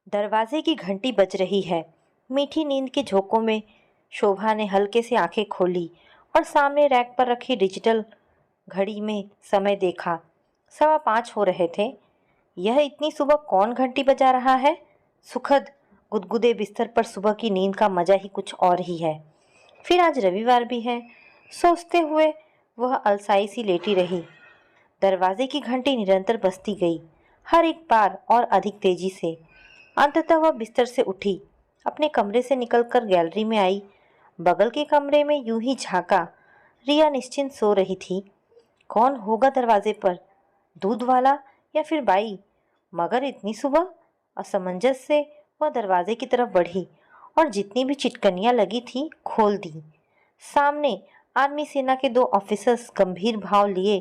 दरवाजे की घंटी बज रही है। मीठी नींद के झोंकों में शोभा ने हल्के से आंखें खोली और सामने रैक पर रखी डिजिटल घड़ी में समय देखा। 5:15 हो रहे थे। यह इतनी सुबह कौन घंटी बजा रहा है? सुखद गुदगुदे बिस्तर पर सुबह की नींद का मजा ही कुछ और ही है। फिर आज रविवार भी है, सोचते हुए वह अलसाई सी लेटी रही। दरवाजे की घंटी निरंतर बजती गई, हर एक बार और अधिक तेजी से। अंततः वह बिस्तर से उठी, अपने कमरे से निकलकर गैलरी में आई। बगल के कमरे में यूं ही झांका, रिया निश्चिंत सो रही थी। कौन होगा दरवाजे पर? दूध वाला या फिर बाई? मगर इतनी सुबह? असमंजस से वह दरवाजे की तरफ बढ़ी और जितनी भी चिटकनियां लगी थी खोल दी। सामने आर्मी सेना के 2 ऑफिसर्स गंभीर भाव लिए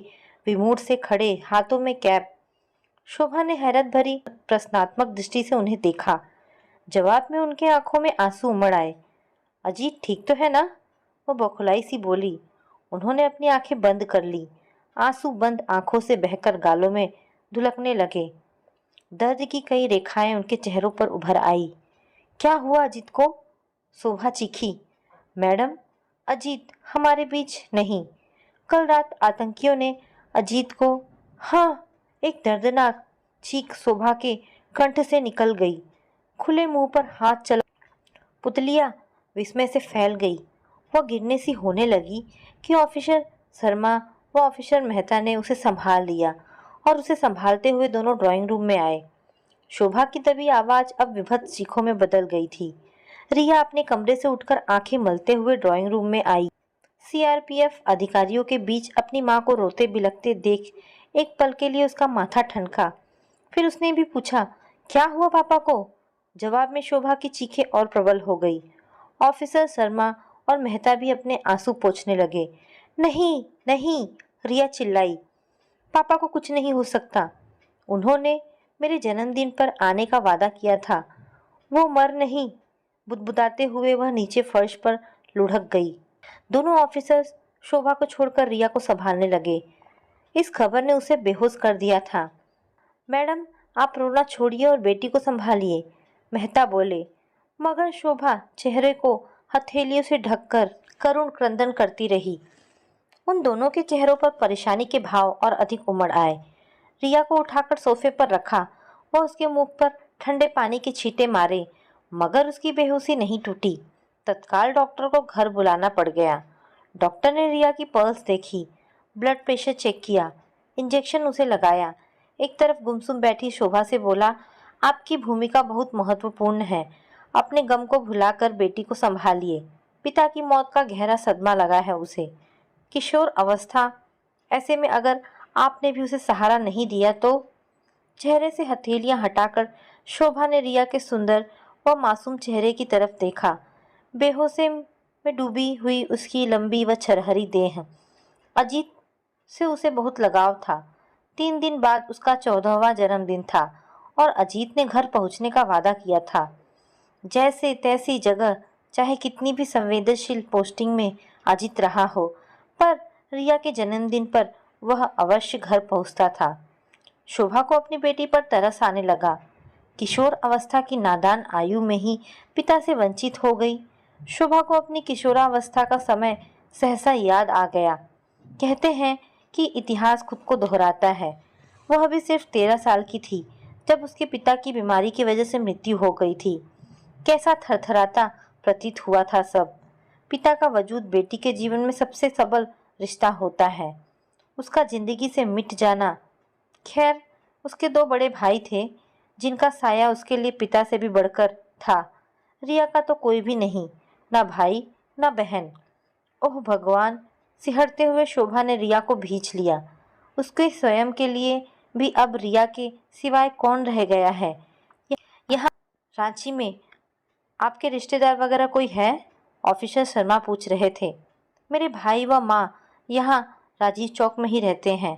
विमूढ़ से खड़े, हाथों में कैप। शोभा ने हैरत भरी प्रश्नात्मक दृष्टि से उन्हें देखा। जवाब में उनके आंखों में आंसू उमड़ आए। अजीत ठीक तो है ना? वो बौखलाई सी बोली। उन्होंने अपनी आंखें बंद कर ली। आंसू बंद आंखों से बहकर गालों में धुलकने लगे। दर्द की कई रेखाएं उनके चेहरों पर उभर आई। क्या हुआ अजीत को? शोभा चीखी। मैडम, अजीत हमारे बीच नहीं। कल रात आतंकियों ने अजीत को। हाँ, एक दर्दनाक चीख शोभा के कंठ से निकल गई। खुले मुंह पर हाथ चला पुतलिया विस्मय से फैल गई। वह गिरने सी होने लगी कि ऑफिसर शर्मा व ऑफिसर मेहता ने उसे संभाल लिया और उसे संभालते हुए दोनों ड्राइंग रूम में आए। शोभा की दबी आवाज अब विभत्स चीखों में बदल गई थी। रिया अपने कमरे से उठकर आंखें मलते हुए ड्राइंग रूम में आई। सीआरपीएफ अधिकारियों के बीच अपनी मां को रोते बिलखते देख एक पल के लिए उसका माथा ठनका। फिर उसने भी पूछा, क्या हुआ पापा को? जवाब में शोभा की चीखें और प्रबल हो गई। ऑफिसर शर्मा और मेहता भी अपने आंसू पोंछने लगे। नहीं नहीं, रिया चिल्लाई। पापा को कुछ नहीं हो सकता। उन्होंने मेरे जन्मदिन पर आने का वादा किया था। वो मर नहीं। बुदबुदाते हुए वह नीचे फर्श पर लुढ़क गई। दोनों ऑफिसर्स शोभा को छोड़कर रिया को संभालने लगे। इस खबर ने उसे बेहोश कर दिया था। मैडम, आप रोना छोड़िए और बेटी को संभालिए, मेहता बोले। मगर शोभा चेहरे को हथेलियों से ढककर करुण क्रंदन करती रही। उन दोनों के चेहरों पर परेशानी के भाव और अधिक उमड़ आए। रिया को उठाकर सोफे पर रखा और उसके मुंह पर ठंडे पानी के छींटे मारे, मगर उसकी बेहोशी नहीं टूटी। तत्काल डॉक्टर को घर बुलाना पड़ गया। डॉक्टर ने रिया की पल्स देखी, ब्लड प्रेशर चेक किया, इंजेक्शन उसे लगाया। एक तरफ गुमसुम बैठी शोभा से बोला, आपकी भूमिका बहुत महत्वपूर्ण है। अपने गम को भुलाकर बेटी को संभालिए। पिता की मौत का गहरा सदमा लगा है उसे। किशोर अवस्था, ऐसे में अगर आपने भी उसे सहारा नहीं दिया तो। चेहरे से हथेलियां हटाकर शोभा ने रिया के सुंदर व मासूम चेहरे की तरफ देखा। बेहोशी में डूबी हुई उसकी लंबी व छरहरी देह। अजीत से उसे बहुत लगाव था। 3 दिन बाद उसका 14वां जन्मदिन था और अजीत ने घर पहुंचने का वादा किया था। जैसे तैसी जगह, चाहे कितनी भी संवेदनशील पोस्टिंग में अजीत रहा हो, पर रिया के जन्मदिन पर वह अवश्य घर पहुंचता था। शोभा को अपनी बेटी पर तरस आने लगा। किशोर अवस्था की नादान आयु में ही पिता से वंचित हो गई। शोभा को अपनी किशोरावस्था का समय सहसा याद आ गया। कहते हैं कि इतिहास खुद को दोहराता है। वह भी सिर्फ 13 साल की थी जब उसके पिता की बीमारी की वजह से मृत्यु हो गई थी। कैसा थरथराता प्रतीत हुआ था सब। पिता का वजूद बेटी के जीवन में सबसे सबल रिश्ता होता है। उसका जिंदगी से मिट जाना। खैर, उसके 2 बड़े भाई थे जिनका साया उसके लिए पिता से भी बढ़कर था। रिया का तो कोई भी नहीं, ना भाई ना बहन। ओह भगवान, सिहरते हुए शोभा ने रिया को भींच लिया। उसके स्वयं के लिए भी अब रिया के सिवाय कौन रह गया है? यहाँ रांची में आपके रिश्तेदार वगैरह कोई है? ऑफिसर शर्मा पूछ रहे थे। मेरे भाई व माँ यहाँ राजीव चौक में ही रहते हैं,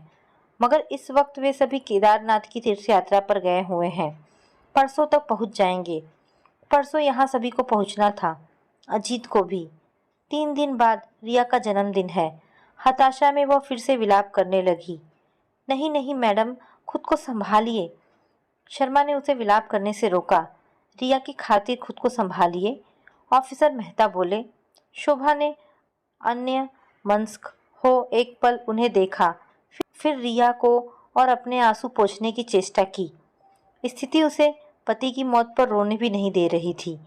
मगर इस वक्त वे सभी केदारनाथ की तीर्थ यात्रा पर गए हुए हैं। परसों तक पहुँच जाएंगे। परसों यहाँ सभी को पहुँचना था, अजीत को भी। 3 दिन बाद रिया का जन्मदिन है। हताशा में वह फिर से विलाप करने लगी। नहीं नहीं मैडम, खुद को संभालिए। शर्मा ने उसे विलाप करने से रोका। रिया की खातिर खुद को संभालिए, ऑफिसर मेहता बोले। शोभा ने अन्य मनस्क हो एक पल उन्हें देखा, फिर रिया को और अपने आंसू पोंछने की चेष्टा की। स्थिति उसे पति की मौत पर रोने भी नहीं दे रही थी।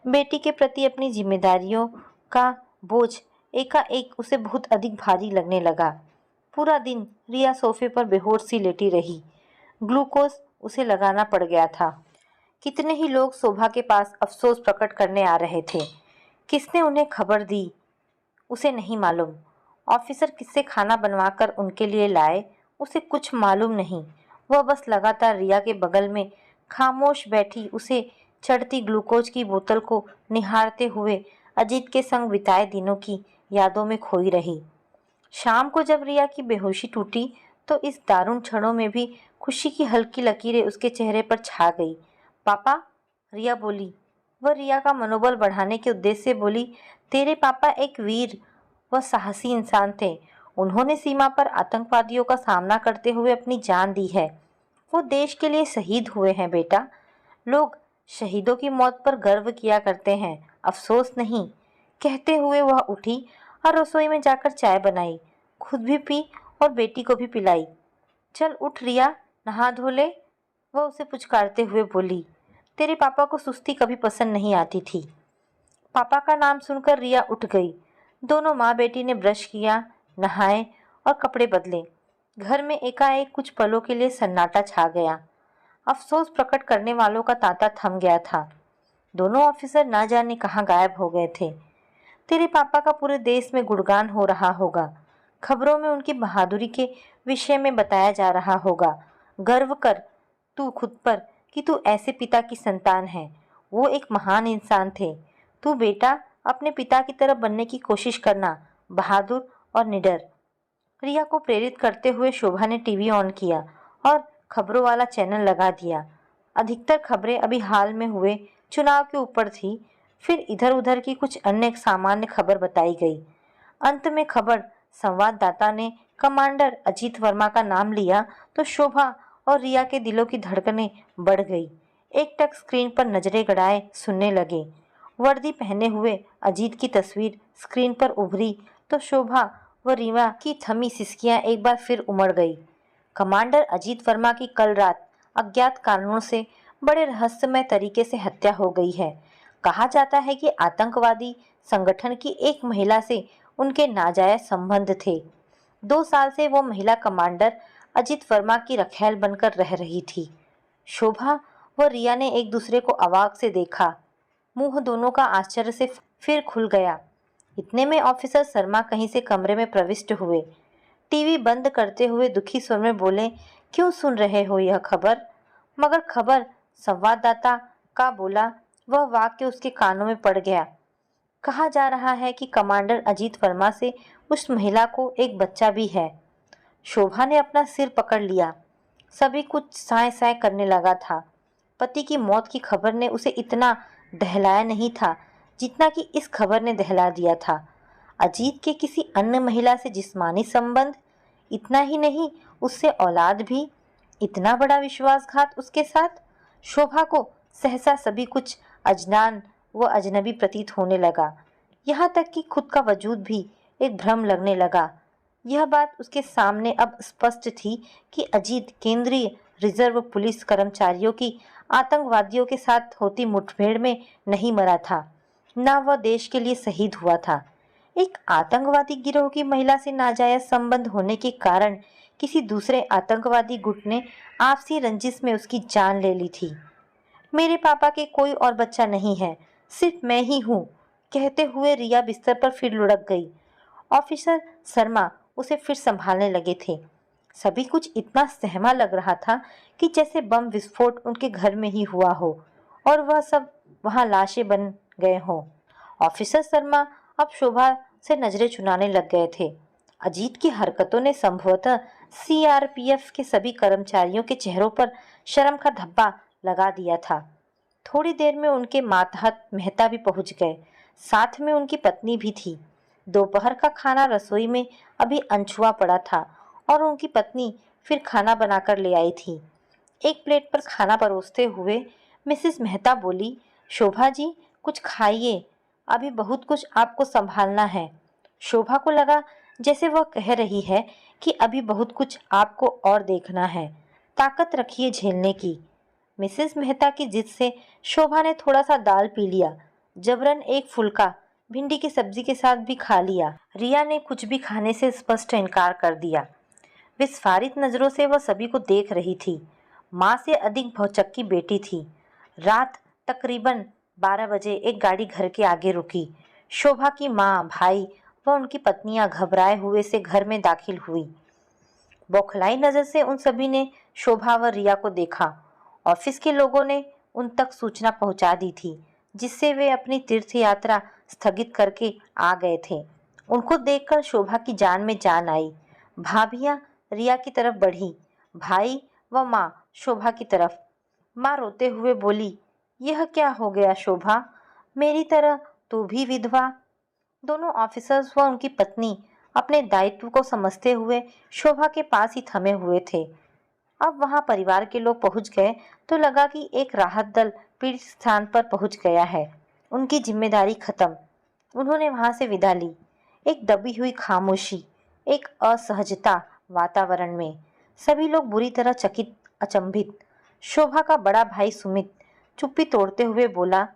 बेटी के प्रति अपनी जिम्मेदारियों का बोझ एकाएक उसे बहुत अधिक भारी लगने लगा। पूरा दिन रिया सोफे पर बेहोश सी लेटी रही। ग्लूकोज उसे लगाना पड़ गया था। कितने ही लोग शोभा के पास अफसोस प्रकट करने आ रहे थे। किसने उन्हें खबर दी उसे नहीं मालूम। ऑफिसर किससे खाना बनवाकर उनके लिए लाए उसे कुछ मालूम नहीं। वह बस लगातार रिया के बगल में खामोश बैठी उसे चढ़ती ग्लूकोज की बोतल को निहारते हुए अजीत के संग बिताए दिनों की यादों में खोई रही। शाम को जब रिया की बेहोशी टूटी तो इस दारुण क्षणों में भी खुशी की हल्की लकीरें उसके चेहरे पर छा गई। पापा, रिया बोली। वह रिया का मनोबल बढ़ाने के उद्देश्य से बोली, तेरे पापा एक वीर व साहसी इंसान थे। उन्होंने सीमा पर आतंकवादियों का सामना करते हुए अपनी जान दी है। वो देश के लिए शहीद हुए हैं बेटा। लोग शहीदों की मौत पर गर्व किया करते हैं, अफसोस नहीं। कहते हुए वह उठी और रसोई में जाकर चाय बनाई, खुद भी पी और बेटी को भी पिलाई। चल उठ रिया, नहा धो ले, वह उसे पुचकारते हुए बोली। तेरे पापा को सुस्ती कभी पसंद नहीं आती थी। पापा का नाम सुनकर रिया उठ गई। दोनों माँ बेटी ने ब्रश किया, नहाए और कपड़े बदले। घर में एकाएक कुछ पलों के लिए सन्नाटा छा गया। अफसोस प्रकट करने वालों का तांता थम गया था। दोनों ऑफिसर ना जाने कहाँ गायब हो गए थे। तेरे पापा का पूरे देश में गुणगान हो रहा होगा। खबरों में उनकी बहादुरी के विषय में बताया जा रहा होगा। गर्व कर तू खुद पर कि तू ऐसे पिता की संतान है। वो एक महान इंसान थे। तू बेटा अपने पिता की तरह बनने की कोशिश करना, बहादुर और निडर। रिया को प्रेरित करते हुए शोभा ने टीवी ऑन किया और खबरों वाला चैनल लगा दिया। अधिकतर खबरें अभी हाल में हुए चुनाव के ऊपर थी, फिर इधर उधर की कुछ अन्य सामान्य खबर बताई गई। अंत में खबर संवाददाता ने कमांडर अजीत वर्मा का नाम लिया तो शोभा और रिया के दिलों की धड़कनें बढ़ गई। एक टक स्क्रीन पर नजरें गड़ाए सुनने लगे। वर्दी पहने हुए अजीत की तस्वीर स्क्रीन पर उभरी तो शोभा व रीवा की थमी सिसकियां एक बार फिर उमड़ गई। कमांडर अजीत वर्मा की कल रात अज्ञात कारणों से बड़े रहस्यमय तरीके से हत्या हो गई है। कहा जाता है कि आतंकवादी संगठन की एक महिला से उनके नाजायज संबंध थे। 2 साल से वो महिला कमांडर अजीत वर्मा की रखैल बनकर रह रही थी। शोभा व रिया ने एक दूसरे को अवाक से देखा। मुंह दोनों का आश्चर्य से फिर खुल गया। इतने में ऑफिसर शर्मा कहीं से कमरे में प्रविष्ट हुए। टीवी बंद करते हुए दुखी स्वर में बोले, क्यों सुन रहे हो यह खबर? मगर खबर संवाददाता का बोला वह वाक्य उसके कानों में पड़ गया। कहा जा रहा है कि कमांडर अजीत वर्मा से उस महिला को एक बच्चा भी है। शोभा ने अपना सिर पकड़ लिया। सभी कुछ साय साय करने लगा था। पति की मौत की खबर ने उसे इतना दहलाया नहीं था जितना कि इस खबर ने दहला दिया था। अजीत के किसी अन्य महिला से जिस्मानी संबंध, इतना ही नहीं उससे औलाद भी। इतना बड़ा विश्वासघात उसके साथ। शोभा को सहसा सभी कुछ अजनान व अजनबी प्रतीत होने लगा। यहाँ तक कि खुद का वजूद भी एक भ्रम लगने लगा। यह बात उसके सामने अब स्पष्ट थी कि अजीत केंद्रीय रिजर्व पुलिस कर्मचारियों की आतंकवादियों के साथ होती मुठभेड़ में नहीं मरा था, न वह देश के लिए शहीद हुआ था। एक आतंकवादी गिरोह की महिला से नाजायज संबंध होने के कारण किसी दूसरे आतंकवादी गुट ने आपसी रंजिश में उसकी जान ले ली थी। मेरे पापा के कोई और बच्चा नहीं है, सिर्फ मैं ही हूँ, कहते हुए रिया बिस्तर पर फिर लुढ़क गई। ऑफिसर शर्मा उसे फिर संभालने लगे थे। सभी कुछ इतना सहमा लग रहा था कि जैसे बम विस्फोट उनके घर में ही हुआ हो और वह सब वहां लाशें बन गए हों। ऑफिसर शर्मा अब शोभा से नजरें चुनाने लग गए थे। अजीत की हरकतों ने संभवतः सीआरपीएफ के सभी कर्मचारियों के चेहरों पर शर्म का धब्बा लगा दिया था। थोड़ी देर में उनके मातहत मेहता भी पहुंच गए। साथ में उनकी पत्नी भी थी। दोपहर का खाना रसोई में अभी अनछुआ पड़ा था और उनकी पत्नी फिर खाना बनाकर ले आई थी। एक प्लेट पर खाना परोसते हुए मिसेस मेहता बोली, शोभा जी कुछ खाइए, अभी बहुत कुछ आपको संभालना है। शोभा को लगा जैसे वह कह रही है कि अभी बहुत कुछ आपको और देखना है, ताकत रखिए झेलने की। मिसेस मेहता की जिद से शोभा ने थोड़ा सा दाल पी लिया, जबरन एक फुल्का भिंडी की सब्जी के साथ भी खा लिया। रिया ने कुछ भी खाने से स्पष्ट इनकार कर दिया। विस्फारित नजरों से वह सभी को देख रही थी। माँ से अधिक भौचक्की बेटी थी। रात तकरीबन 12 बजे एक गाड़ी घर के आगे रुकी। शोभा की माँ, भाई व उनकी पत्नियां घबराए हुए से घर में दाखिल हुई। बौखलाई नजर से उन सभी ने शोभा व रिया को देखा। ऑफिस के लोगों ने उन तक सूचना पहुंचा दी थी, जिससे वे अपनी तीर्थ यात्रा स्थगित करके आ गए थे। उनको देखकर शोभा की जान में जान आई। भाभियां रिया की तरफ बढ़ी, भाई व माँ शोभा की तरफ। माँ रोते हुए बोली, यह क्या हो गया शोभा, मेरी तरह तू भी विधवा। दोनों ऑफिसर्स व उनकी पत्नी अपने दायित्व को समझते हुए शोभा के पास ही थमे हुए थे। अब वहां परिवार के लोग पहुंच गए तो लगा कि एक राहत दल पीड़ित स्थान पर पहुंच गया है। उनकी जिम्मेदारी खत्म। उन्होंने वहां से विदा ली। एक दबी हुई खामोशी, एक असहजता वातावरण में। सभी लोग बुरी तरह चकित, अचंभित। शोभा का बड़ा भाई सुमित चुप्पी तोड़ते हुए बोला,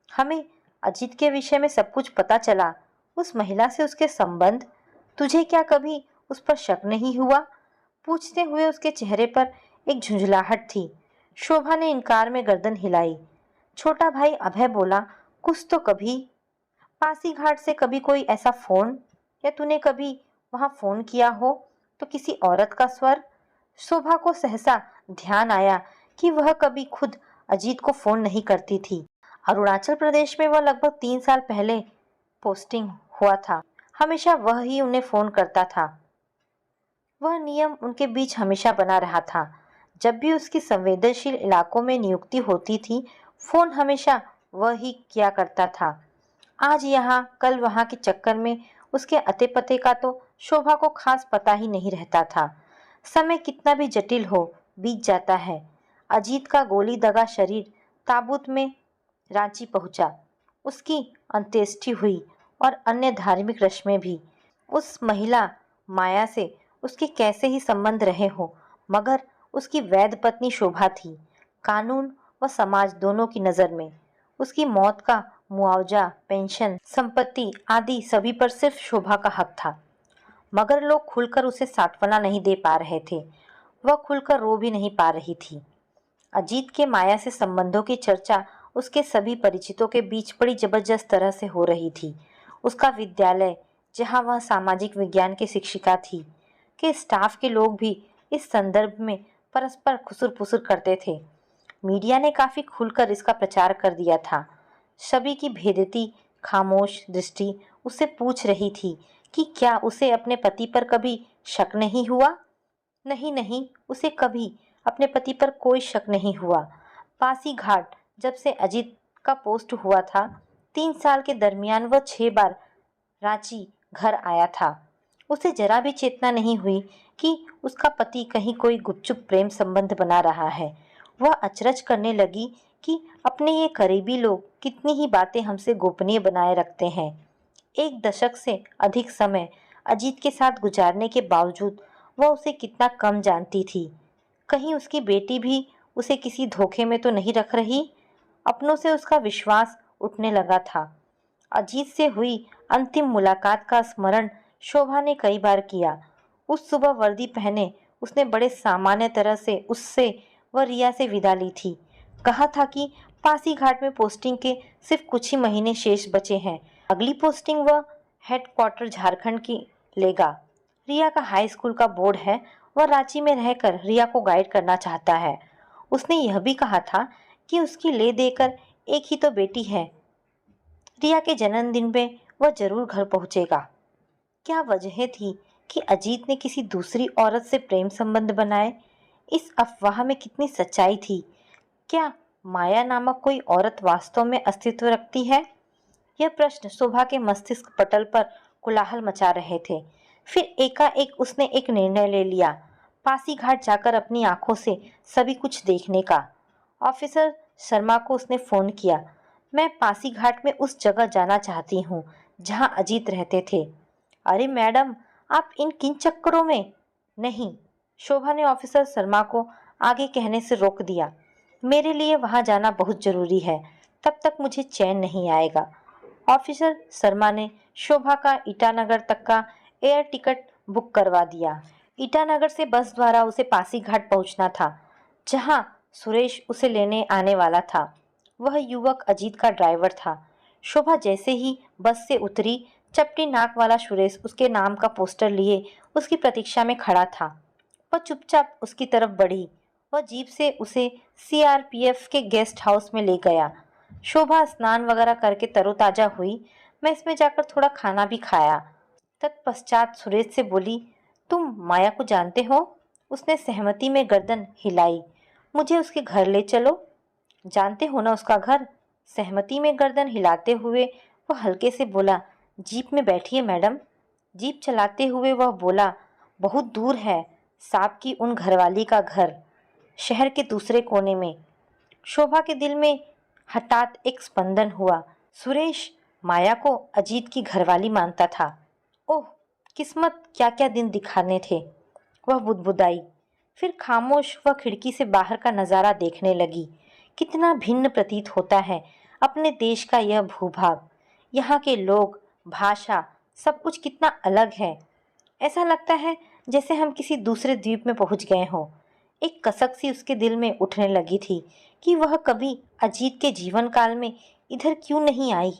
हमें अजीत के विषय में सब कुछ पता चला। उस महिला से उसके संबंध, तुझे क्या कभी उस पर शक नहीं हुआ? पूछते हुए उसके चेहरे पर एक झुंझलाहट थी। शोभा ने इनकार में गर्दन हिलाई। छोटा भाई अभय बोला, कुछ तो कभी पासीघाट से कभी कोई ऐसा फोन, या तूने कभी वहां फोन किया हो तो किसी औरत का स्वर? शोभा को सहसा ध्यान आया कि वह कभी खुद अजीत को फोन नहीं करती थी। अरुणाचल प्रदेश में वह लगभग 3 साल पहले पोस्टिंग हुआ था। हमेशा वह ही उन्हें फोन करता था। वह नियम उनके बीच हमेशा बना रहा था। जब भी उसकी संवेदनशील इलाकों में नियुक्ति होती थी, फोन हमेशा वह ही किया करता था। आज यहाँ कल वहाँ के चक्कर में उसके अते पते का तो शोभा को खास पता ही नहीं रहता था। समय कितना भी जटिल हो, बीत जाता है। अजीत का गोली दगा शरीर ताबूत में रांची पहुंचा। उसकी अंत्येष्टि हुई और अन्य धार्मिक रस्में भी। उस महिला माया से उसके कैसे ही संबंध रहे हो, मगर उसकी वैध पत्नी शोभा थी। कानून व समाज दोनों की नजर में उसकी मौत का मुआवजा, पेंशन, संपत्ति आदि सभी पर सिर्फ शोभा का हक था। मगर लोग खुलकर उसे सांत्वना नहीं दे पा रहे थे। वह खुलकर रो भी नहीं पा रही थी। अजीत के माया से संबंधों की चर्चा उसके सभी परिचितों के बीच बड़ी जबरदस्त तरह से हो रही थी। उसका विद्यालय, जहां वह सामाजिक विज्ञान की शिक्षिका थी, के स्टाफ के लोग भी इस संदर्भ में परस्पर खुसुर-फुसुर करते थे। मीडिया ने काफी खुलकर इसका प्रचार कर दिया था। सभी की भेदती खामोश दृष्टि उससे पूछ रही थी कि क्या उसे अपने पति पर कभी शक नहीं हुआ? नहीं नहीं, उसे कभी अपने पति पर कोई शक नहीं हुआ। पासीघाट जब से अजीत का पोस्ट हुआ था, 3 साल के दरमियान वह 6 बार रांची घर आया था। उसे जरा भी चेतना नहीं हुई कि उसका पति कहीं कोई गुपचुप प्रेम संबंध बना रहा है। वह अचरज करने लगी कि अपने ये करीबी लोग कितनी ही बातें हमसे गोपनीय बनाए रखते हैं। 1 दशक से अधिक समय अजीत के साथ गुजारने के बावजूद वह उसे कितना कम जानती थी। कहीं उसकी बेटी भी उसे किसी धोखे में तो नहीं रख रही? अपनों से उसका विश्वास उठने लगा था। अजीत से हुई अंतिम मुलाकात का स्मरण शोभा ने कई बार किया। उस सुबह वर्दी पहने उसने बड़े सामान्य तरह से उससे व रिया से विदा ली थी। कहा था कि पासीघाट में पोस्टिंग के सिर्फ कुछ ही महीने शेष बचे हैं। अगली पोस्टिंग वह हेडक्वार्टर झारखंड की लेगा। रिया का हाई स्कूल का बोर्ड है। वह रांची में रहकर रिया को गाइड करना चाहता है। उसने यह भी कहा था कि उसकी ले देकर एक ही तो बेटी है। रिया के जन्मदिन में वह जरूर घर पहुंचेगा। क्या वजह थी कि अजीत ने किसी दूसरी औरत से प्रेम संबंध बनाए? इस अफवाह में कितनी सच्चाई थी? क्या माया नामक कोई औरत वास्तव में अस्तित्व रखती है? यह प्रश्न शोभा के मस्तिष्क पटल पर कोलाहल मचा रहे थे। फिर एकाएक उसने एक निर्णय ले लिया, पासीघाट जाकर अपनी आंखों से सभी कुछ देखने का। ऑफिसर शर्मा को उसने फ़ोन किया। मैं पासीघाट में उस जगह जाना चाहती हूँ जहाँ अजीत रहते थे। अरे मैडम, आप इन किन चक्करों में? नहीं, शोभा ने ऑफिसर शर्मा को आगे कहने से रोक दिया। मेरे लिए वहाँ जाना बहुत ज़रूरी है, तब तक मुझे चैन नहीं आएगा। ऑफिसर शर्मा ने शोभा का ईटानगर तक का एयर टिकट बुक करवा दिया। ईटानगर से बस द्वारा उसे पासीघाट पहुंचना था, जहां सुरेश उसे लेने आने वाला था। वह युवक अजीत का ड्राइवर था। शोभा जैसे ही बस से उतरी, चपटी नाक वाला सुरेश उसके नाम का पोस्टर लिए उसकी प्रतीक्षा में खड़ा था। वह चुपचाप उसकी तरफ बढ़ी। वह जीप से उसे सीआरपीएफ के गेस्ट हाउस में ले गया। शोभा स्नान वगैरह करके तरोताजा हुई। मैं इसमें जाकर थोड़ा खाना भी खाया। तत्पश्चात सुरेश से बोली, तुम माया को जानते हो? उसने सहमति में गर्दन हिलाई। मुझे उसके घर ले चलो। जानते हो ना उसका घर? सहमति में गर्दन हिलाते हुए वह हल्के से बोला, जीप में बैठिए मैडम। जीप चलाते हुए वह बोला, बहुत दूर है साहब की उन घरवाली का घर, शहर के दूसरे कोने में। शोभा के दिल में हठात एक स्पंदन हुआ। सुरेश माया को अजीत की घरवाली मानता था। ओह, किस्मत क्या क्या दिन दिखाने थे। वह बुदबुदाई। फिर खामोश वह खिड़की से बाहर का नज़ारा देखने लगी। कितना भिन्न प्रतीत होता है अपने देश का यह भूभाग। यहाँ के लोग, भाषा, सब कुछ कितना अलग है। ऐसा लगता है जैसे हम किसी दूसरे द्वीप में पहुंच गए हों। एक कसक सी उसके दिल में उठने लगी थी कि वह कभी अजीत के जीवन काल में इधर क्यों नहीं आई।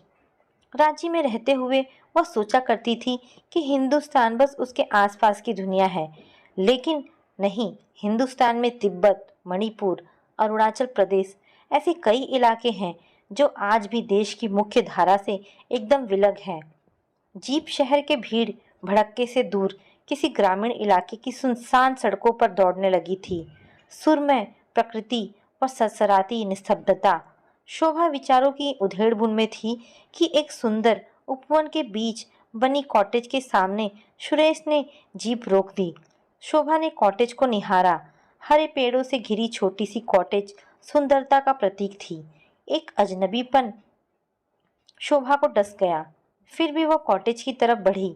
रांची में रहते हुए वह सोचा करती थी कि हिंदुस्तान बस उसके आसपास की दुनिया है, लेकिन नहीं, हिंदुस्तान में तिब्बत, मणिपुर, अरुणाचल प्रदेश ऐसे कई इलाके हैं जो आज भी देश की मुख्य धारा से एकदम विलग हैं। जीप शहर के भीड़ भड़क्के से दूर किसी ग्रामीण इलाके की सुनसान सड़कों पर दौड़ने लगी थी। सुरमय प्रकृति और सरसराती निस्तब्धता। शोभा विचारों की उधेड़-बुन में थी कि एक सुंदर उपवन के बीच बनी कॉटेज के सामने सुरेश ने जीप रोक दी। शोभा ने कॉटेज को निहारा। हरे पेड़ों से घिरी छोटी सी कॉटेज सुंदरता का प्रतीक थी। एक अजनबीपन शोभा को डस गया। फिर भी वह कॉटेज की तरफ बढ़ी।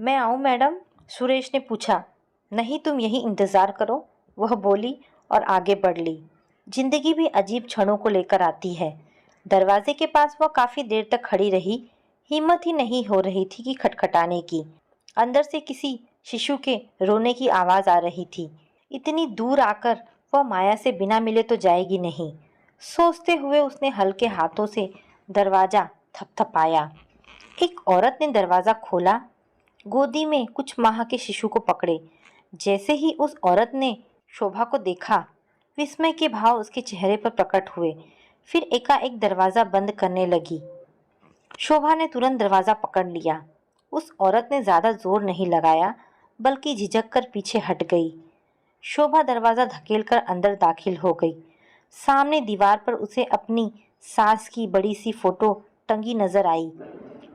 मैं आऊं मैडम? सुरेश ने पूछा। नहीं, तुम यहीं इंतजार करो, वह बोली और आगे बढ़ ली। जिंदगी भी अजीब क्षणों को लेकर आती है। दरवाजे के पास वह काफी देर तक खड़ी रही। हिम्मत ही नहीं हो रही थी कि खटखटाने की। अंदर से किसी शिशु के रोने की आवाज आ रही थी। इतनी दूर आकर वह माया से बिना मिले तो जाएगी नहीं। सोचते हुए उसने हल्के हाथों से दरवाजा थपथपाया। एक औरत ने दरवाजा खोला, गोदी में कुछ माह के शिशु को पकड़े। जैसे ही उस औरत ने शोभा को देखा, विस्मय के भाव उसके चेहरे पर प्रकट हुए। फिर एकाएक दरवाजा बंद करने लगी। शोभा ने तुरंत दरवाजा पकड़ लिया। उस औरत ने ज्यादा जोर नहीं लगाया, बल्कि झिझक कर पीछे हट गई। शोभा दरवाजा धकेलकर अंदर दाखिल हो गई। सामने दीवार पर उसे अपनी सास की बड़ी सी फोटो टंगी नजर आई।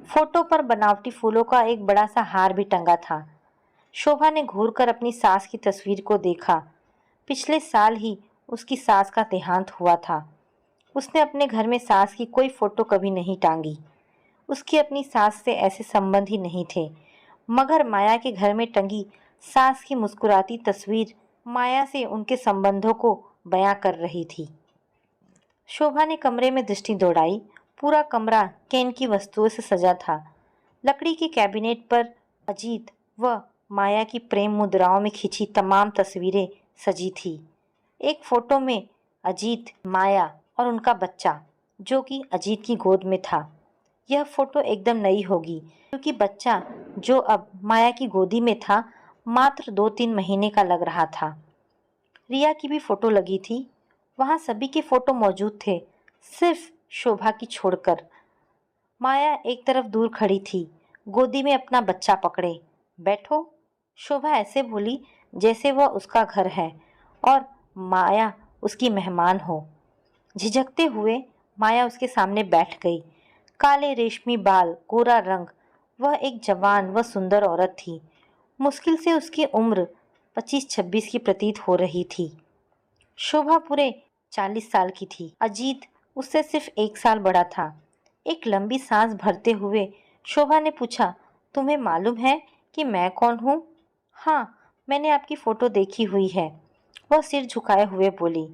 फोटो पर बनावटी फूलों का एक बड़ा सा हार भी टंगा था। शोभा ने घूरकर अपनी सास की तस्वीर को देखा। पिछले साल ही उसकी सास का देहांत हुआ था। उसने अपने घर में सास की कोई फोटो कभी नहीं टांगी। उसकी अपनी सास से ऐसे संबंध ही नहीं थे। मगर माया के घर में टंगी सास की मुस्कुराती तस्वीर माया से उनके संबंधों को बयां कर रही थी। शोभा ने कमरे में दृष्टि दौड़ाई। पूरा कमरा केन की वस्तुओं से सजा था। लकड़ी के कैबिनेट पर अजीत व माया की प्रेम मुद्राओं में खिंची तमाम तस्वीरें सजी थी। एक फोटो में अजीत, माया और उनका बच्चा, जो कि अजीत की गोद में था। यह फोटो एकदम नई होगी, क्योंकि बच्चा जो अब माया की गोदी में था मात्र 2-3 महीने का लग रहा था। रिया की भी फोटो लगी थी। वहाँ सभी के फोटो मौजूद थे, सिर्फ शोभा की छोड़कर। माया एक तरफ दूर खड़ी थी, गोदी में अपना बच्चा पकड़े। बैठो, शोभा ऐसे बोली जैसे वह उसका घर है और माया उसकी मेहमान हो। झिझकते हुए माया उसके सामने बैठ गई। काले रेशमी बाल, गोरा रंग। वह एक जवान व सुंदर औरत थी। मुश्किल से उसकी उम्र 25-26 की प्रतीत हो रही थी। शोभा पूरे 40 साल की थी। अजीत उससे सिर्फ 1 साल बड़ा था। एक लंबी सांस भरते हुए शोभा ने पूछा, तुम्हें मालूम है कि मैं कौन हूँ? हाँ, मैंने आपकी फोटो देखी हुई है, वह सिर झुकाए हुए बोली।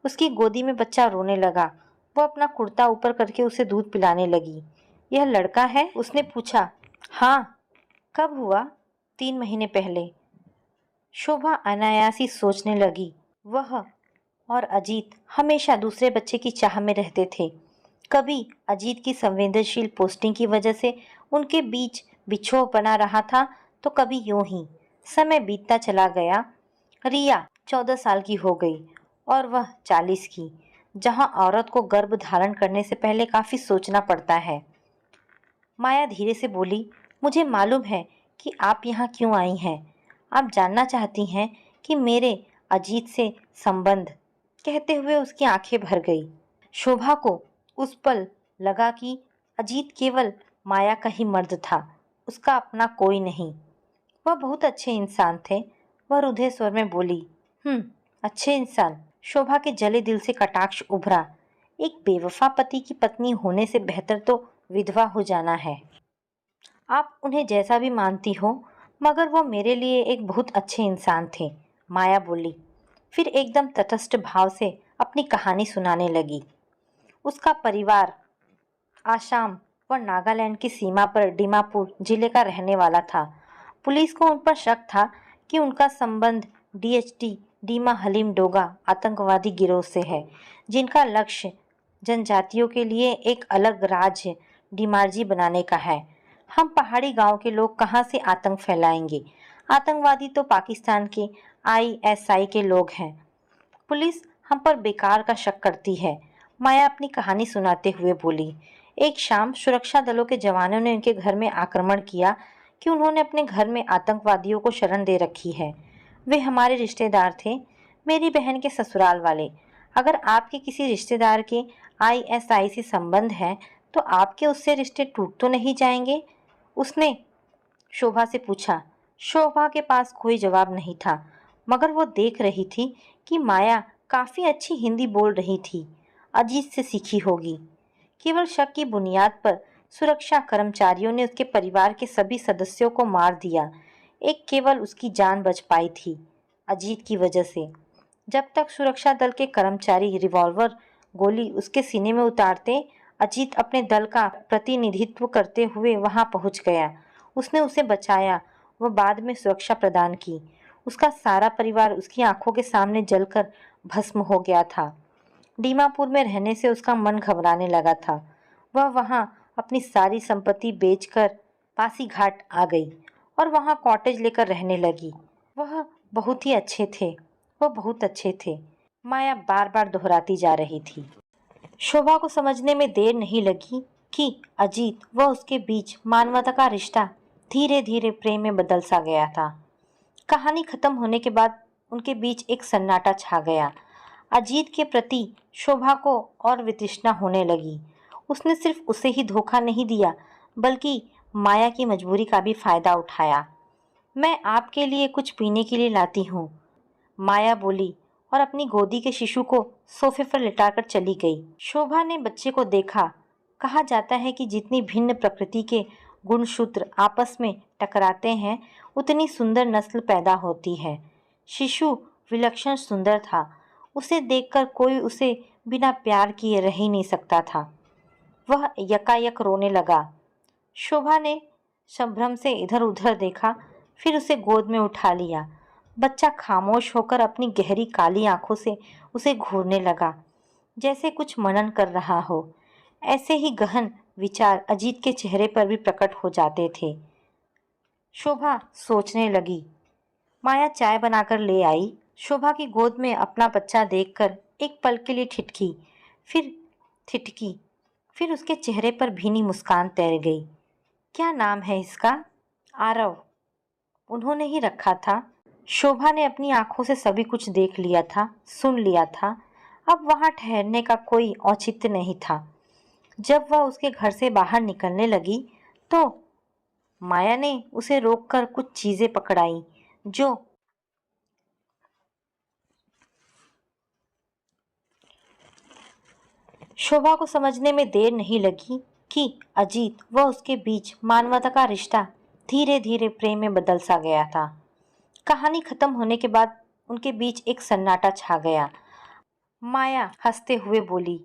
उसकी गोदी में बच्चा रोने लगा। वो अपना कुर्ता ऊपर करके उसे दूध पिलाने लगी। यह लड़का है? उसने पूछा। हाँ। कब हुआ? 3 महीने पहले। शोभा अनायास ही सोचने लगी। वह और अजीत हमेशा दूसरे बच्चे की चाह में रहते थे। कभी अजीत की संवेदनशील पोस्टिंग की वजह से उनके बीच बिछोह बना रहा था, तो कभी यूं ही। समय बीतता चला गया। रिया 14 साल की हो गई और वह 40 की, जहां औरत को गर्भ धारण करने से पहले काफी सोचना पड़ता है। माया धीरे से बोली, मुझे मालूम है कि आप यहाँ क्यों आई हैं। आप जानना चाहती हैं कि मेरे अजीत से संबंध। कहते हुए उसकी आंखें भर गई। शोभा को उस पल लगा कि अजीत केवल माया का ही मर्द था, उसका अपना कोई नहीं। वह बहुत अच्छे इंसान थे। वह रुधे स्वर में बोली, अच्छे इंसान। शोभा के जले दिल से कटाक्ष उभरा। एक बेवफा पति की पत्नी होने से बेहतर तो विधवा हो जाना है। आप उन्हें जैसा भी मानती हो, मगर वो मेरे लिए एक बहुत अच्छे इंसान थे, माया बोली। फिर एकदम तटस्थ भाव से अपनी कहानी सुनाने लगी। उसका परिवार आसाम व नागालैंड की सीमा पर दीमापुर जिले का रहने वाला था। पुलिस को उन पर शक था कि उनका संबंध डीएचटी डीमा हलीम डोगा आतंकवादी गिरोह से है, जिनका लक्ष्य जनजातियों के लिए एक अलग राज्य डिमार्जी बनाने का है। हम पहाड़ी गांव के लोग कहां से आतंक फैलाएंगे? आतंकवादी तो पाकिस्तान के आईएसआई के लोग हैं। पुलिस हम पर बेकार का शक करती है, माया अपनी कहानी सुनाते हुए बोली। एक शाम सुरक्षा दलों के जवानों ने उनके घर में आक्रमण किया कि उन्होंने अपने घर में आतंकवादियों को शरण दे रखी है। वे हमारे रिश्तेदार थे, मेरी बहन के ससुराल वाले। अगर आपके किसी रिश्तेदार के आईएसआई से संबंध है, तो आपके उससे रिश्ते टूट तो नहीं जाएंगे? उसने शोभा से पूछा। शोभा के पास कोई जवाब नहीं था, मगर वो देख रही थी कि माया काफी अच्छी हिंदी बोल रही थी। अजीत से सीखी होगी। केवल शक की बुनियाद पर सुरक्षा कर्मचारियों ने उसके परिवार के सभी सदस्यों को मार दिया। एक केवल उसकी जान बच पाई थी, अजीत की वजह से। जब तक सुरक्षा दल के कर्मचारी रिवॉल्वर गोली उसके सीने में उतारते, अजीत अपने दल का प्रतिनिधित्व करते हुए वहां पहुंच गया। उसने उसे बचाया, वह बाद में सुरक्षा प्रदान की। उसका सारा परिवार उसकी आंखों के सामने जलकर भस्म हो गया था। दीमापुर में रहने से उसका मन घबराने लगा था। वह वहां अपनी सारी संपत्ति बेचकर पासी घाट आ गई और वहां कॉटेज लेकर रहने लगी। वह बहुत ही अच्छे थे, वह बहुत अच्छे थे, माया बार बार दोहराती जा रही थी। शोभा को समझने में देर नहीं लगी कि अजीत व उसके बीच मानवता का रिश्ता धीरे धीरे प्रेम में बदल सा गया था। कहानी खत्म होने के बाद उनके बीच एक सन्नाटा छा गया। अजीत के प्रति शोभा को और वितृष्णा होने लगी। उसने सिर्फ उसे ही धोखा नहीं दिया, बल्कि माया की मजबूरी का भी फायदा उठाया। मैं आपके लिए कुछ पीने के लिए लाती हूँ, माया बोली और अपनी गोदी के शिशु को सोफे पर लिटाकर चली गई। शोभा ने बच्चे को देखा। कहा जाता है कि जितनी भिन्न प्रकृति के गुणसूत्र आपस में टकराते हैं, उतनी सुंदर नस्ल पैदा होती है। शिशु विलक्षण सुंदर था। उसे देखकर कोई उसे बिना प्यार किए रह ही नहीं सकता था। वह यकायक रोने लगा। शोभा ने संभ्रम से इधर उधर देखा, फिर उसे गोद में उठा लिया। बच्चा खामोश होकर अपनी गहरी काली आंखों से उसे घूरने लगा, जैसे कुछ मनन कर रहा हो। ऐसे ही गहन विचार अजीत के चेहरे पर भी प्रकट हो जाते थे। शोभा सोचने लगी। माया चाय बनाकर ले आई। शोभा की गोद में अपना बच्चा देखकर एक पल के लिए ठिठकी, फिर थिठकी, फिर उसके चेहरे पर भीनी मुस्कान तैर गई। क्या नाम है इसका? आरव उन्होंने ही रखा था। शोभा ने अपनी आंखों से सभी कुछ देख लिया था, सुन लिया था। अब वहां ठहरने का कोई औचित्य नहीं था। जब वह उसके घर से बाहर निकलने लगी, तो माया ने उसे रोककर कुछ चीजें पकड़ाई जो शोभा को समझने में देर नहीं लगी कि अजीत व उसके बीच मानवता का रिश्ता धीरे धीरे प्रेम में बदल सा गया था। कहानी खत्म होने के बाद उनके बीच एक सन्नाटा छा गया। माया हंसते हुए बोली,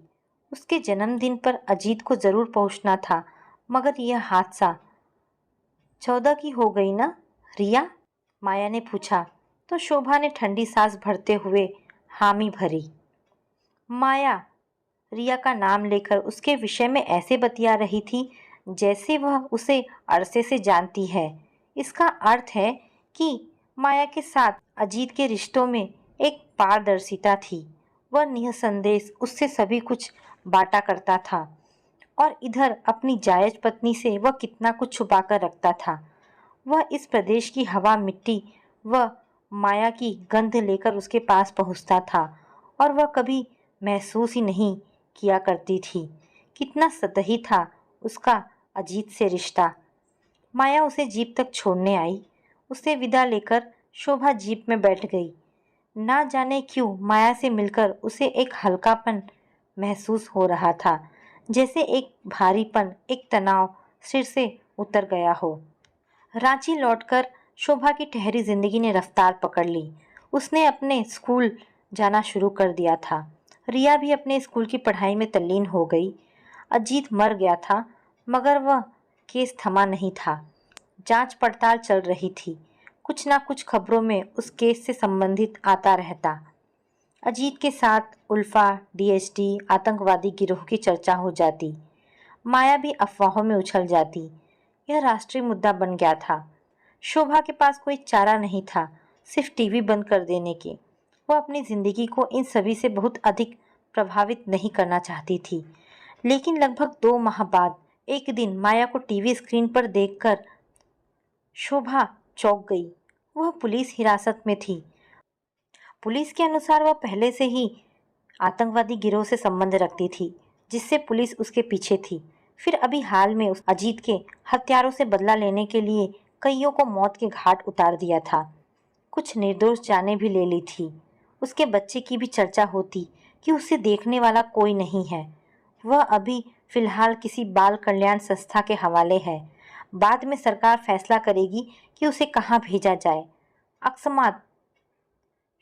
उसके जन्मदिन पर अजीत को जरूर पहुंचना था, मगर यह हादसा 14 की हो गई ना रिया? माया ने पूछा तो शोभा ने ठंडी सांस भरते हुए हामी भरी। माया रिया का नाम लेकर उसके विषय में ऐसे बतिया रही थी जैसे वह उसे अरसे से जानती है। इसका अर्थ है कि माया के साथ अजीत के रिश्तों में एक पारदर्शिता थी। वह निसंदेह उससे सभी कुछ बांटा करता था और इधर अपनी जायज पत्नी से वह कितना कुछ छुपा कर रखता था। वह इस प्रदेश की हवा, मिट्टी व माया की गंध लेकर उसके पास पहुंचता था और वह कभी महसूस ही नहीं किया करती थी कितना सतही था उसका अजीत से रिश्ता। माया उसे जीप तक छोड़ने आई। उसे विदा लेकर शोभा जीप में बैठ गई। ना जाने क्यों माया से मिलकर उसे एक हल्कापन महसूस हो रहा था, जैसे एक भारीपन, एक तनाव सिर से उतर गया हो। रांची लौटकर शोभा की ठहरी जिंदगी ने रफ्तार पकड़ ली। उसने अपने स्कूल जाना शुरू कर दिया था। रिया भी अपने स्कूल की पढ़ाई में तल्लीन हो गई। अजीत मर गया था, मगर वह केस थमा नहीं था। जांच पड़ताल चल रही थी। कुछ ना कुछ खबरों में उस केस से संबंधित आता रहता। अजीत के साथ उल्फा, डीएसटी, आतंकवादी गिरोह की चर्चा हो जाती। माया भी अफवाहों में उछल जाती। यह राष्ट्रीय मुद्दा बन गया था। शोभा के पास कोई चारा नहीं था, सिर्फ टीवी बंद कर देने के। वह अपनी जिंदगी को इन सभी से बहुत अधिक प्रभावित नहीं करना चाहती थी। लेकिन लगभग 2 माह बाद एक दिन माया को टीवी स्क्रीन पर देखकर शोभा चौंक गई। वह पुलिस हिरासत में थी। पुलिस के अनुसार वह पहले से ही आतंकवादी गिरोह से संबंध रखती थी, जिससे पुलिस उसके पीछे थी। फिर अभी हाल में उस अजीत के हत्यारों से बदला लेने के लिए कईयों को मौत के घाट उतार दिया था। कुछ निर्दोष जानें भी ले ली थी। उसके बच्चे की भी चर्चा होती कि उसे देखने वाला कोई नहीं है। वह अभी फिलहाल किसी बाल कल्याण संस्था के हवाले है। बाद में सरकार फैसला करेगी कि उसे कहाँ भेजा जाए। अकस्मात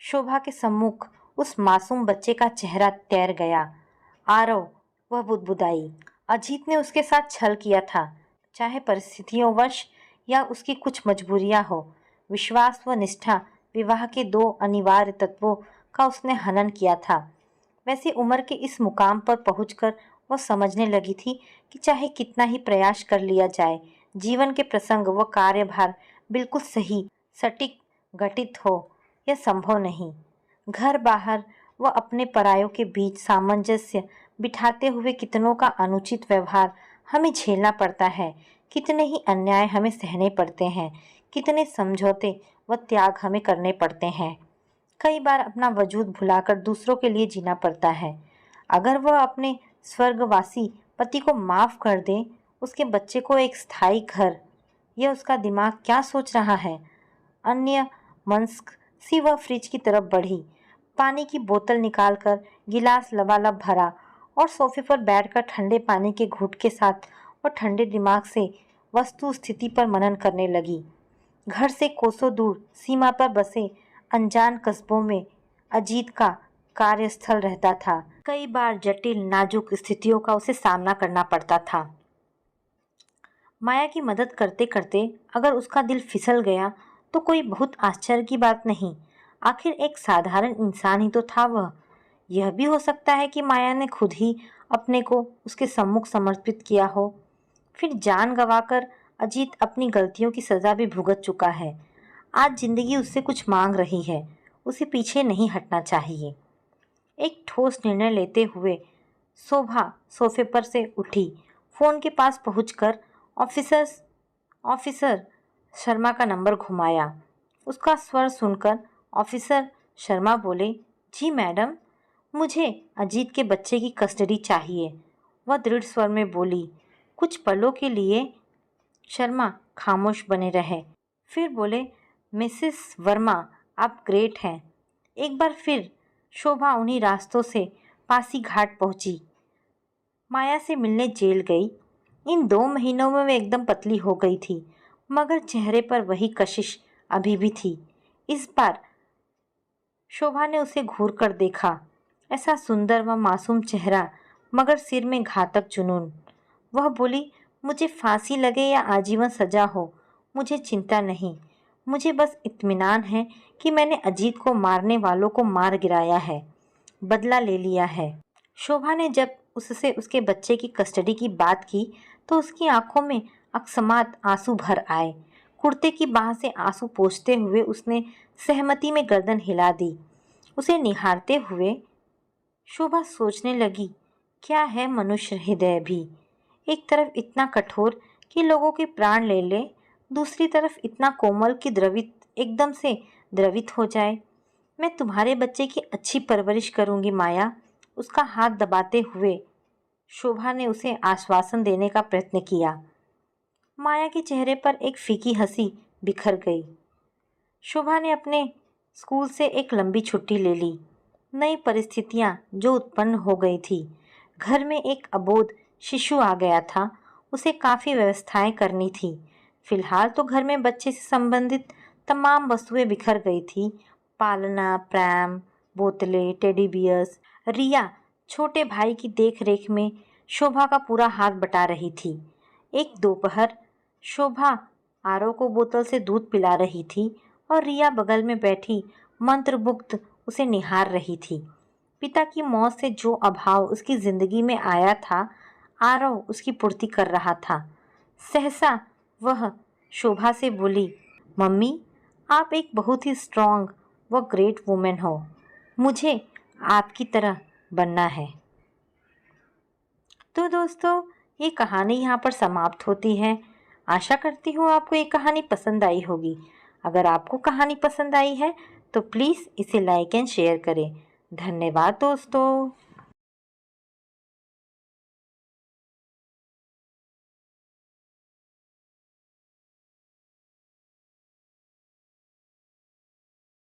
शोभा के सम्मुख उस मासूम बच्चे का चेहरा तैर गया। आरव, वह बुदबुदाई। अजीत ने उसके साथ छल किया था, चाहे परिस्थितियों वश या उसकी कुछ मजबूरियां हो। विश्वास व निष्ठा, विवाह के 2 अनिवार्य तत्वों का उसने हनन किया था। वैसे उम्र के इस मुकाम पर पहुंचकर वह समझने लगी थी कि चाहे कितना ही प्रयास कर लिया जाए, जीवन के प्रसंग व कार्यभार बिल्कुल सही, सटीक घटित हो, यह संभव नहीं। घर बाहर व अपने परायों के बीच सामंजस्य बिठाते हुए कितनों का अनुचित व्यवहार हमें झेलना पड़ता है, कितने ही अन्याय हमें सहने पड़ते हैं, कितने समझौते व त्याग हमें करने पड़ते हैं। कई बार अपना वजूद भुलाकर दूसरों के लिए जीना पड़ता है। अगर वह अपने स्वर्गवासी पति को माफ कर दे, उसके बच्चे को एक स्थायी घर, यह उसका दिमाग क्या सोच रहा है? अन्य मनस्क सी वह फ्रिज की तरफ बढ़ी, पानी की बोतल निकालकर गिलास लबालब भरा और सोफे पर बैठकर ठंडे पानी के घूंट के साथ और ठंडे दिमाग से वस्तु स्थिति पर मनन करने लगी। घर से कोसों दूर सीमा पर बसे अनजान कस्बों में अजीत का कार्यस्थल रहता था। कई बार जटिल नाजुक स्थितियों का उसे सामना करना पड़ता था। माया की मदद करते करते अगर उसका दिल फिसल गया तो कोई बहुत आश्चर्य की बात नहीं। आखिर एक साधारण इंसान ही तो था वह। यह भी हो सकता है कि माया ने खुद ही अपने को उसके सम्मुख समर्पित किया हो। फिर जान गंवाकर अजीत अपनी गलतियों की सजा भी भुगत चुका है। आज जिंदगी उससे कुछ मांग रही है, उसे पीछे नहीं हटना चाहिए। एक ठोस निर्णय लेते हुए शोभा सोफे पर से उठी। फोन के पास पहुंचकर ऑफिसर शर्मा का नंबर घुमाया। उसका स्वर सुनकर ऑफिसर शर्मा बोले, जी मैडम, मुझे अजीत के बच्चे की कस्टडी चाहिए। वह दृढ़ स्वर में बोली। कुछ पलों के लिए शर्मा खामोश बने रहे, फिर बोले, मिसेस वर्मा, आप ग्रेट हैं। एक बार फिर शोभा उन्हीं रास्तों से पासी घाट पहुंची। माया से मिलने जेल गई। इन 2 महीनों में वे एकदम पतली हो गई थी, मगर चेहरे पर वही कशिश अभी भी थी। इस बार शोभा ने उसे घूर कर देखा। ऐसा सुंदर व मासूम चेहरा, मगर सिर में घातक जुनून। वह बोली, मुझे फांसी लगे या आजीवन सजा हो, मुझे चिंता नहीं। मुझे बस इत्मीनान है कि मैंने अजीत को मारने वालों को मार गिराया है, बदला ले लिया है। शोभा ने जब उससे उसके बच्चे की कस्टडी की बात की तो उसकी आंखों में अकस्मात आंसू भर आए। कुर्ते की बाह से आंसू पोंछते हुए उसने सहमति में गर्दन हिला दी। उसे निहारते हुए शोभा सोचने लगी, क्या है मनुष्य हृदय भी। एक तरफ इतना कठोर कि लोगों के प्राण ले ले, दूसरी तरफ इतना कोमल कि द्रवित एकदम से द्रवित हो जाए। मैं तुम्हारे बच्चे की अच्छी परवरिश करूंगी माया, उसका हाथ दबाते हुए शोभा ने उसे आश्वासन देने का प्रयत्न किया। माया के चेहरे पर एक फीकी हंसी बिखर गई। शोभा ने अपने स्कूल से एक लंबी छुट्टी ले ली। नई परिस्थितियां जो उत्पन्न हो गई थी, घर में एक अबोध शिशु आ गया था, उसे काफ़ी व्यवस्थाएं करनी थी। फिलहाल तो घर में बच्चे से संबंधित तमाम वस्तुएं बिखर गई थी। पालना, प्रैम, बोतलें, टेडी बियर्स। रिया छोटे भाई की देख रेख में शोभा का पूरा हाथ बटा रही थी। एक दोपहर शोभा आरव को बोतल से दूध पिला रही थी और रिया बगल में बैठी मंत्रमुग्ध उसे निहार रही थी। पिता की मौत से जो अभाव उसकी जिंदगी में आया था, आरव उसकी पूर्ति कर रहा था। सहसा वह शोभा से बोली, मम्मी, आप एक बहुत ही स्ट्रांग व ग्रेट वुमेन हो, मुझे आपकी तरह बनना है। तो दोस्तों, ये कहानी यहाँ पर समाप्त होती है। आशा करती हूँ आपको ये कहानी पसंद आई होगी। अगर आपको कहानी पसंद आई है तो प्लीज़ इसे लाइक एंड शेयर करें। धन्यवाद दोस्तों।